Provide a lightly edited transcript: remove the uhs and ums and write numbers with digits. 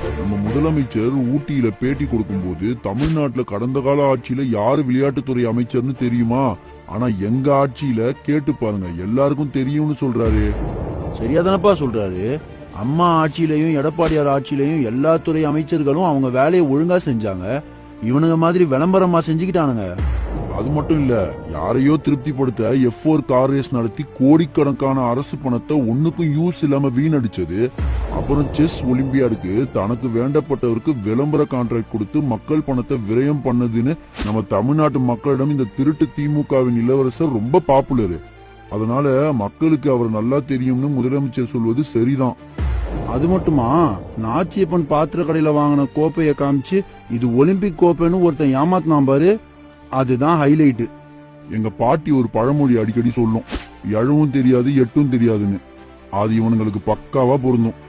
நம்ம முதலமைச்சர் ஊட்டியில பேட்டி கொடுக்கும்போது தமிழ்நாட்டுல கடந்த கால ஆட்சியில யாரு விளையாட்டுத்துறை அமைச்சர்னு தெரியுமா, ஆனா எங்க ஆட்சியில கேட்டு பாருங்க எல்லாருக்கும் தெரியும்னு சொல்றாரு. சரியாதானப்பா சொல்றாரு. அம்மா ஆட்சியிலையும் எடப்பாடியார் ஆட்சியிலையும் எல்லா துறை அமைச்சர்களும் அவங்க வேலையை ஒழுங்கா செஞ்சாங்க. இவனுங்க மாதிரி விளம்பரமா செஞ்சுக்கிட்டானுங்க. அது மட்டும் இல்ல, யாரையோ திருப்திப்படுத்த F4 கார் ரேஸ் நடத்தி கோடிக்கணக்கான அரசு பணத்தை ஒண்ணுக்கும் யூஸ் இல்லாம வீணடிச்சது. அப்புறம் செஸ் ஒலிம்பியாடுக்கு தனக்கு வேண்டப்பட்டவருக்கு விளம்பர கான்ட்ராக்ட் கொடுத்து மக்கள் பணத்தை விரயம் பண்ணதுன்னு நம்ம தமிழ்நாட்டு மக்களிடம் இந்த திருட்டு திமுகவின் இளவரசர் ரொம்ப பாப்புலரு. அதனால மக்களுக்கு அவர் நல்லா தெரியும்னு முதலமைச்சர் சொல்வது சரிதான். அது மட்டுமா, நாச்சியப்பன் பாத்திர கடையில வாங்கின கோப்பைய காமிச்சு இது ஒலிம்பிக் கோப்பைன்னு ஒருத்தன் ஏமாத்தினான் பாரு, அதுதான் ஹைலைட். எங்க பாட்டி ஒரு பழமொழி அடிக்கடி சொல்லும், எழவும் தெரியாது எட்டும் தெரியாதுன்னு. அது இவனுங்களுக்கு பக்காவா பொருந்தும்.